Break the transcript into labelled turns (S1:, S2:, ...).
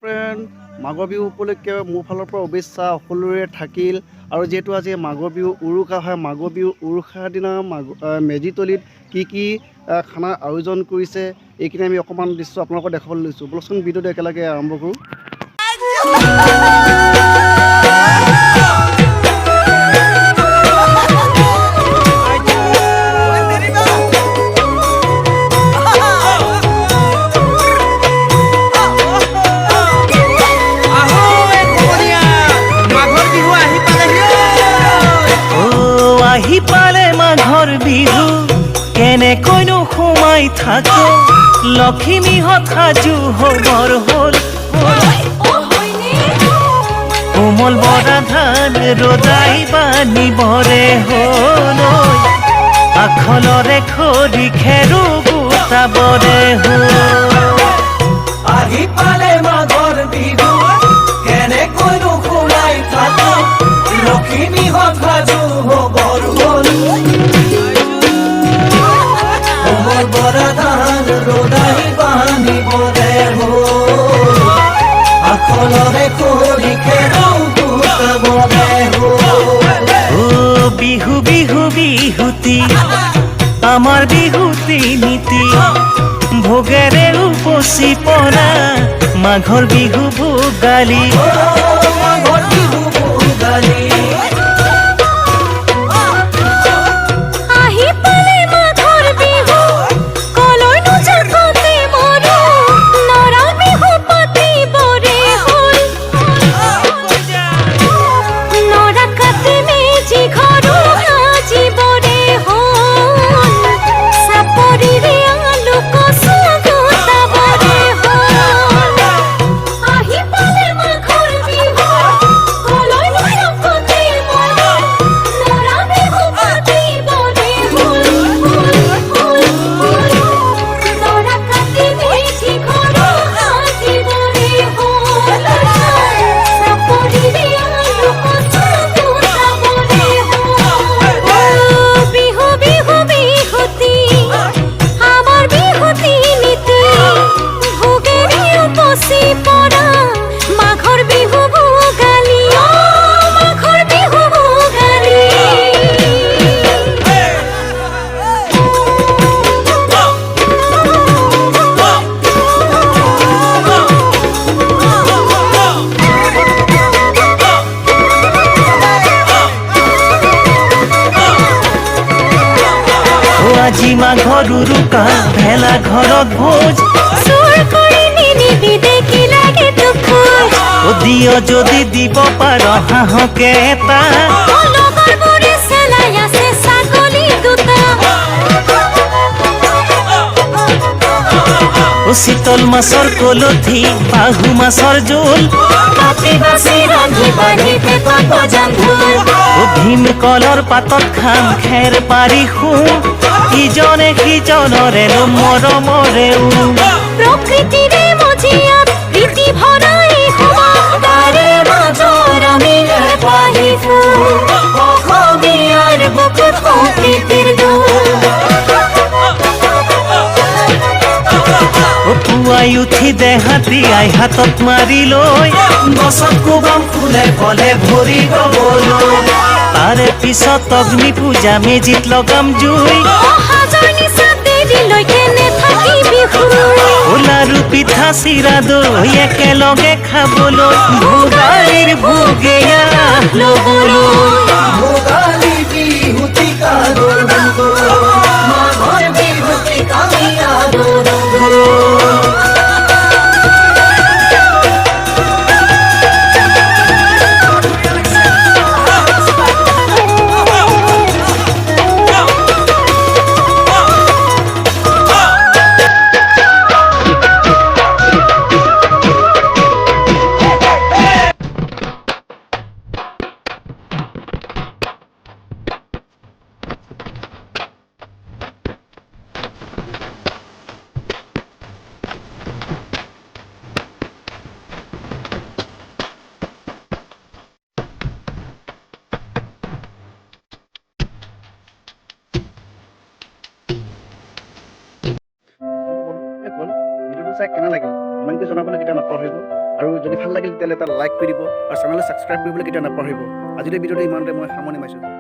S1: Friend, মাঘৰ বিহু উপলক্ষে মোৰ ফালৰ পৰা শুভেচ্ছা সকলোৰে থাকিল। আৰু যিহেতু আজি মাঘৰ বিহু উৰুকা হয়, মাঘৰ বিহু উৰুকাৰ দিনা মেজিতলিত কি কি খানাৰ আয়োজন কৰিছে এইখিনি আমি অকণমান দৃশ্য আপোনালোকক দেখাবলৈ লৈছোঁ। বলকচোন ভিডিঅ'টো একেলগে আৰম্ভ কৰোঁ।
S2: আহি পালে মাঘৰ বিহু কেনেকৈনো সোমাই থাকো লখিমীহঁত সাজু হবৰ হ'ল কোমল বৰা ধান ৰজাই বানিবৰে হ'ল আখলৰে খৰি খেৰো গোটাবৰে হ'ল আহি পালে মাঘৰ বিহু কেনেকৈনো সোমাই থাকো লখিমীহঁত সাজু হবৰ হ'ল কোমল বৰা ধান ৰজাই বানিবৰে হ'ল আখলৰে খৰি খেৰো গোটাবৰে হ'ল বিহু বিহু বিহুতি আমাৰ বিহুতি নীতি ভোগেৰে উপচি পৰা মাঘৰ বিহু ভোগালী মাঘৰ বিহু ভোগালী আজি মাঘৰ উৰুকা ভেলা ঘৰত ভোজ দিয় যদি দিব পাৰ হাঁহকে এটা শীতল মাছৰ কলঠি বাহু মাছৰ জোল ভীম কলৰ পাতত খাম খেৰ পাৰি শুম ইজনে সিজনৰে মৰমৰে প্ৰকৃতিৰে মজিয়াত প্ৰীতি ভৰাই তাৰে মাজৰ আমি পাহিছো অসমীয়াৰ বুকুত সম্প্ৰীতিৰ পুৱাই উঠি দেহাতী আই হাতত মাৰি লৈ গছত কোবাম ফুলে ফলে ভৰি গবলৈ তাৰে পিছত অগ্নি পূজা মেজিত লগাম জুই লাৰু পিঠা চিৰা দৈ একেলগে খাবলৈ ভোগালীৰ ভোগেয়া লবলৈ ভোগালী বিহুতি মাঘৰ বিহুতি
S1: চাই কেনে লাগিল কমেণ্টটো জনাবলৈ কেতিয়া নাপাহৰিব। আৰু আৰু যদি ভাল লাগিল তেতিয়াহ'লে এটা লাইক কৰি দিব আৰু চেনেলটো ছাবস্ক্ৰাইব কৰিবলৈ কেতিয়াও নাপাহৰিব আজিলৈ ভিডিঅ'টো ইমানতে মই সামৰণি মাৰিছোঁ